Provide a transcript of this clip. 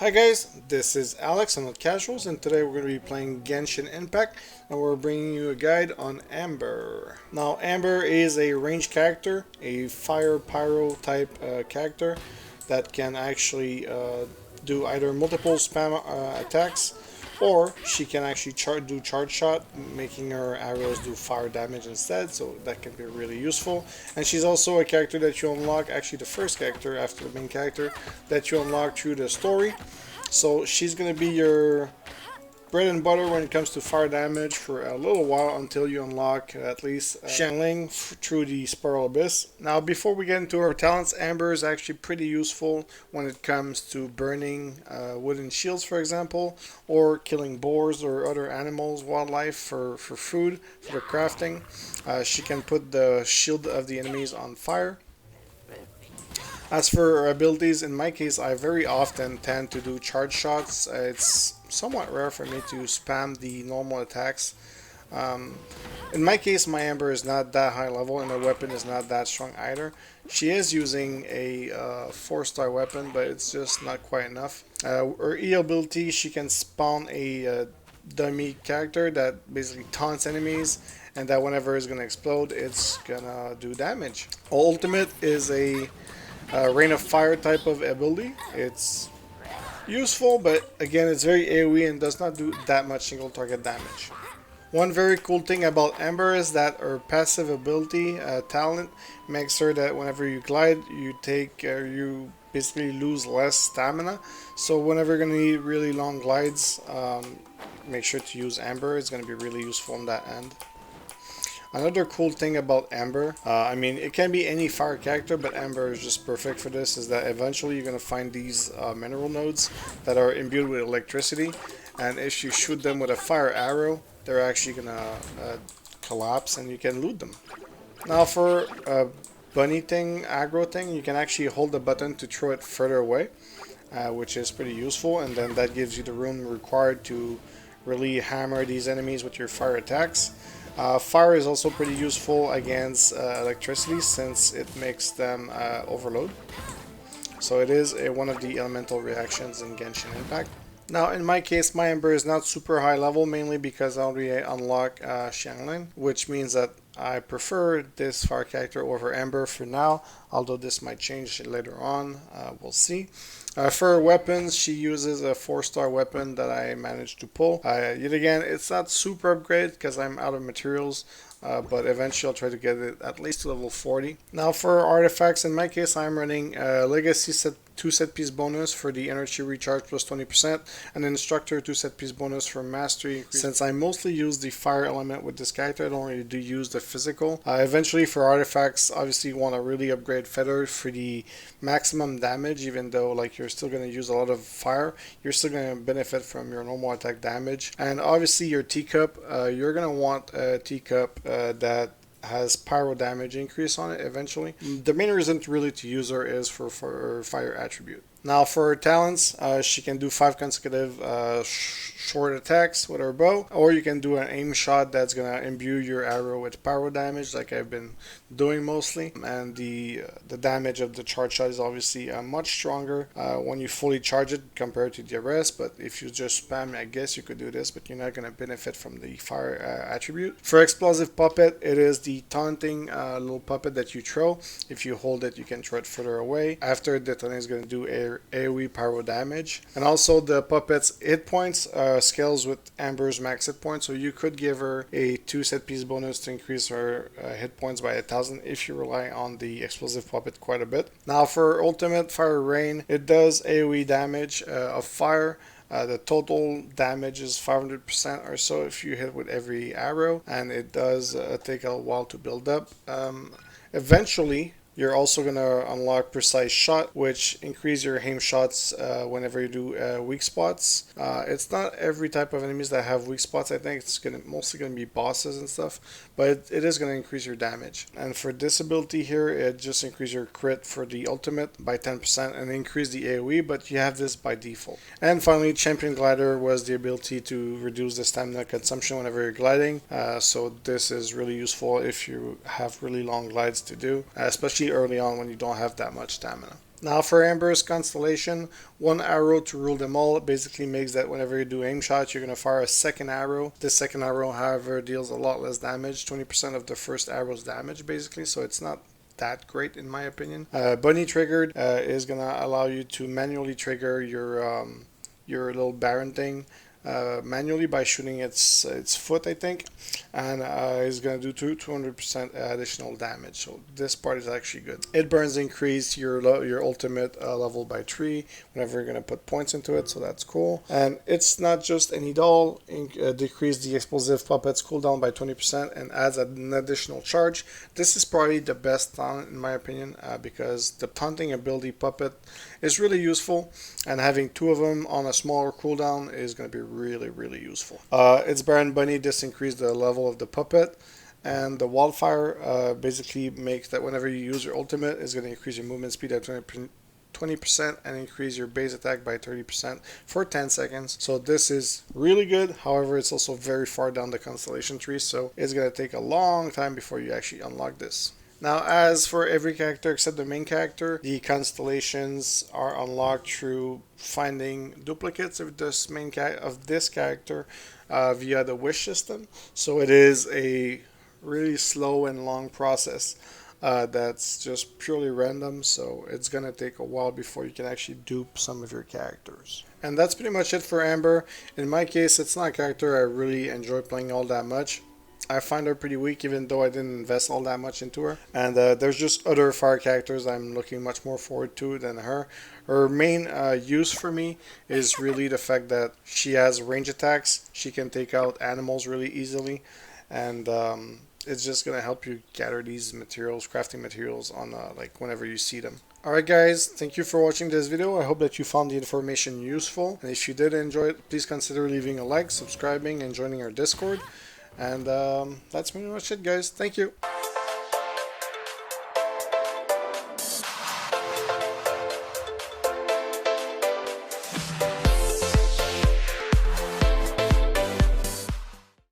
Hi guys, this is Alex, I'm with Casuals, and today we're going to be playing Genshin Impact, and we're bringing you a guide on Amber. Now, Amber is a ranged character, a fire pyro type character that can actually do either multiple spam attacks, or she can actually do charge shot, making her arrows do fire damage instead, so that can be really useful. And she's also a character that you unlock, actually the first character after the main character, that you unlock through the story. So she's going to be your bread and butter when it comes to fire damage for a little while until you unlock at least Xiangling through the Spiral Abyss. Now, before we get into her talents, Amber is actually pretty useful when it comes to burning wooden shields, for example, or killing boars or other animals, wildlife for food, for crafting. She can put the shield of the enemies on fire. As for her abilities, in my case, I very often tend to do charge shots. It's somewhat rare for me to spam the normal attacks. In my case, my Amber is not that high level and the weapon is not that strong either. She is using a 4-star weapon, but it's just not quite enough. Her E ability, she can spawn a dummy character that basically taunts enemies, and that whenever it's going to explode, it's going to do damage. Ultimate is a Rain of Fire type of ability. It's useful, but again, it's very AoE and does not do that much single target damage. One very cool thing about Ember is that her passive ability talent makes her that whenever you glide, you basically lose less stamina. So whenever you're gonna need really long glides, make sure to use Amber. It's gonna be really useful on that end. Another cool thing about Amber, I mean, it can be any fire character, but Amber is just perfect for this, is that eventually you're going to find these mineral nodes that are imbued with electricity, and if you shoot them with a fire arrow, they're actually going to collapse and you can loot them. Now for bunny thing, aggro thing, you can actually hold the button to throw it further away, which is pretty useful, and then that gives you the room required to really hammer these enemies with your fire attacks. Fire is also pretty useful against electricity since it makes them overload. So it is one of the elemental reactions in Genshin Impact. Now in my case, my Ember is not super high level, mainly because I already unlock Xiangling, which means that I prefer this fire character over Ember for now, although this might change later on, we'll see. For her weapons, she uses a 4-star weapon that I managed to pull. Yet again, it's not super upgraded because I'm out of materials, but eventually I'll try to get it at least to level 40. Now for artifacts, in my case, I'm running Legacy set 2 set piece bonus for the energy recharge plus 20%, and instructor 2 set piece bonus for mastery. Since I mostly use the fire element with this character, I don't really do use the physical. Eventually for artifacts, obviously you want to really upgrade feather for the maximum damage, even though like you're still going to use a lot of fire, you're still going to benefit from your normal attack damage. And obviously your teacup, you're going to want a teacup that has pyro damage increase on it eventually. The main reason really to use her is for her fire attribute. Now for her talents, she can do 5 consecutive short attacks with her bow, or you can do an aim shot that's going to imbue your arrow with pyro damage like I've been doing mostly. And the damage of the charge shot is obviously much stronger when you fully charge it compared to the rest, but if you just spam, I guess you could do this, but you're not going to benefit from the fire attribute. For explosive puppet, it is the taunting little puppet that you throw. If you hold it, you can throw it further away. After detonating, is going to do AoE pyro damage. And also the puppet's hit points scales with Amber's max hit points, so you could give her a 2 set piece bonus to increase her hit points by 1000 if you rely on the explosive puppet quite a bit. Now for ultimate Fire Rain, it does AoE damage of fire. The total damage is 500% or so if you hit with every arrow, and it does take a while to build up. Eventually, you're also going to unlock Precise Shot, which increase your aim shots whenever you do weak spots. It's not every type of enemies that have weak spots. I think it's mostly going to be bosses and stuff, but it is going to increase your damage. And for this ability here, it just increases your crit for the ultimate by 10% and increase the AoE, but you have this by default. And finally, Champion Glider was the ability to reduce the stamina consumption whenever you're gliding. So this is really useful if you have really long glides to do, especially early on when you don't have that much stamina. Now for Amber's Constellation, one arrow to rule them all. It basically makes that whenever you do aim shots, you're going to fire a second arrow. This second arrow, however, deals a lot less damage, 20% of the first arrow's damage basically, so it's not that great in my opinion. Bunny triggered is going to allow you to manually trigger your little Baron thing. Manually by shooting its foot, I think, and is going to do 200% additional damage. So this part is actually good. It burns increase your ultimate level by 3 whenever you're going to put points into it, so that's cool. And it's not just any doll. Decrease the explosive puppet's cooldown by 20% and adds an additional charge. This is probably the best taunt in my opinion, because the taunting ability puppet is really useful, and having 2 of them on a smaller cooldown is going to be really useful. Its Baron Bunny just increased the level of the puppet, and the wildfire basically makes that whenever you use your ultimate, is going to increase your movement speed at 20% and increase your base attack by 30% for 10 seconds. So this is really good. However, it's also very far down the constellation tree, so it's going to take a long time before you actually unlock this. Now, as for every character except the main character, the constellations are unlocked through finding duplicates of this character via the wish system. So it is a really slow and long process that's just purely random. So it's gonna take a while before you can actually dupe some of your characters. And that's pretty much it for Amber. In my case, it's not a character I really enjoy playing all that much. I find her pretty weak, even though I didn't invest all that much into her. And there's just other fire characters I'm looking much more forward to than her. Her main use for me is really the fact that she has range attacks. She can take out animals really easily. And it's just going to help you gather these materials, crafting materials, on like whenever you see them. Alright guys, thank you for watching this video. I hope that you found the information useful. And if you did enjoy it, please consider leaving a like, subscribing, and joining our Discord. And that's pretty much it, guys. Thank you.